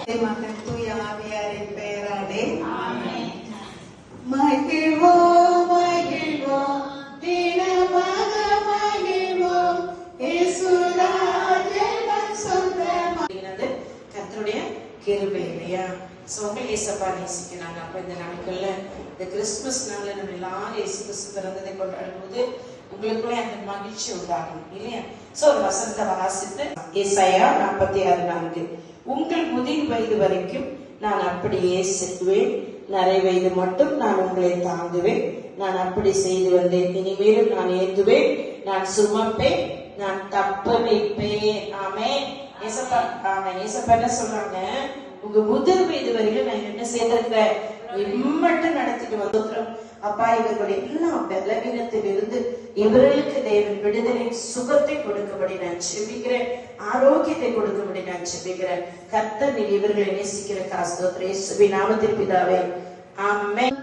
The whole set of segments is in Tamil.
மகன் தூய ஆவியாரின் பெயராலே மகிழ்வோம் மகிழ்வோம் தினமாக மகிழ்வோம் இயேசுராஜன் சொந்தமானது கர்த்தருடைய கிருபை இல்லையா? உங்கள் இயேசப்பா நேசிக்கிறாங்க. அப்ப இந்த நாட்கள்ல இந்த கிறிஸ்துமஸ் நாள்ல நம்ம எல்லாரும் இயேசு கிறிஸ்து பிறந்ததை கொண்டாடும் போது உங்களுக்குள்ளே அந்த மகிழ்ச்சி உண்டாகும் இல்லையா? ஒரு வசனத்தை வாசித்து ஏசாயா 46:4 உங்கள் முதிர் வயது வரைக்கும் நான் அப்படியே செல்வேன், நரை வயது மட்டும் நான் உங்களை தாங்குவேன், நான் அப்படி செய்து வந்தேன், இனிமேலும் நான் ஏந்துவேன், நான் சுமப்பேன், நான் தப்ப வைப்பேன். ஆமென். ஏசப்பா ஆமென். ஏசப்பா என்ன சொல்றாங்க? உங்க முதிர் வயது வரைக்கும் நான் என்ன செய்திருக்கிறேன், இம்மட்டும் நடத்திட்டு வந்துக்கிறோம். அப்பா இவர்களுடைய எல்லா பலவீனத்திலிருந்து இவர்களுக்கு தேவன் விடுதலை சுகத்தை கொடுக்கும்படி நான் செபிக்கிறேன், ஆரோக்கியத்தை கொடுக்கும்படி நான் செபிக்கிறேன். கர்த்தர் இவர்களை நேசிக்கிற காஸ்தோத்திர இயேசுவின் நாமத்தில் பிதாவே ஆமென்.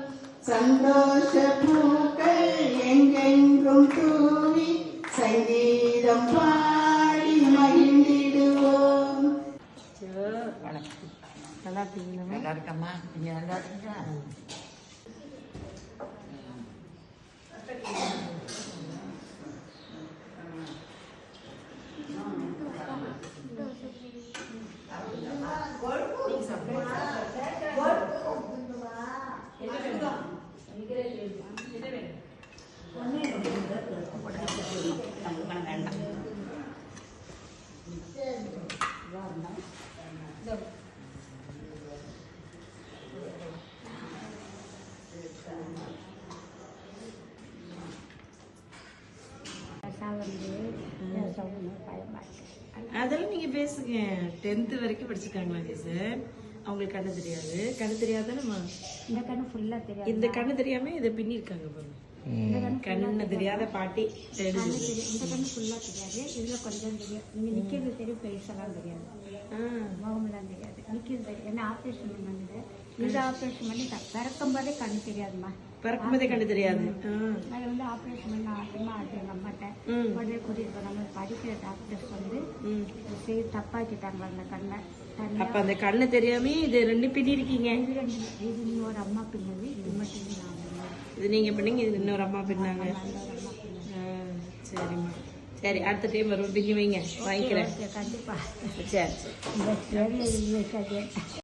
சந்தோஷ பூக்கள் எங்கெங்கும் தூவி சங்கீதம் பாடி மகிழ்ந்திடுவோம். நல்லா இருக்கீங்களா? நல்லா இருக்கம்மா. நீங்க நல்லா இருக்கீங்களா? அதெல்லாம் நீங்க பேசுங்க. 10th வரைக்கும் படிச்சிருக்காங்களா சார்? அவங்களுக்கு கண்ணு தெரியாது. கண்ணு தெரியாதானம்மா? இந்த கண்ணு ஃபுல்லா தெரியாது. இந்த கண்ணு தெரியாம இதை பின்னி இருக்காங்க பாருங்க. கண்ணு தெரியாத பாட்டி. இந்த கண்ணு ஃபுல்லா தெரியாது, இதுல கொஞ்சம் தெரியும். நீங்க நிக்கிறது தெரியும், பேசலாம் தெரியாது, முகமெல்லாம் தெரியாது, நிக்கிறது தெரியும். என்ன ஆப்ரேஷன் பண்ணது, இந்த ஆப்ரேஷன் பண்ணி பிறக்கும் போதே கண்ணு தெரியாதுமா. பிறக்கும் போதே கண்ணு தெரியாது. அது வந்து ஆப்ரேஷன் பண்ண ஆசமா அது எங்க அம்மாட்ட உடனே கூட்டிட்டு போனாங்க. படிக்கிற டாக்டர்ஸ் வந்து தப்பாக்கிட்டாங்க அந்த கண்ணை. அப்ப அந்த கண்ணு தெரியாம இது ரெண்டு பின்னி இருக்கீங்க. இது இன்னொரு அம்மா பின்னது, இது மட்டும் நான் இது நீங்க பண்ணீங்க, இது இன்னொரு அம்மா பின்னாங்க. சரிம்மா, சரி அடுத்த டைம் வரும் பின்னி வைங்க, வாங்கிக்கிறேன். கண்டிப்பா. சரி சரி.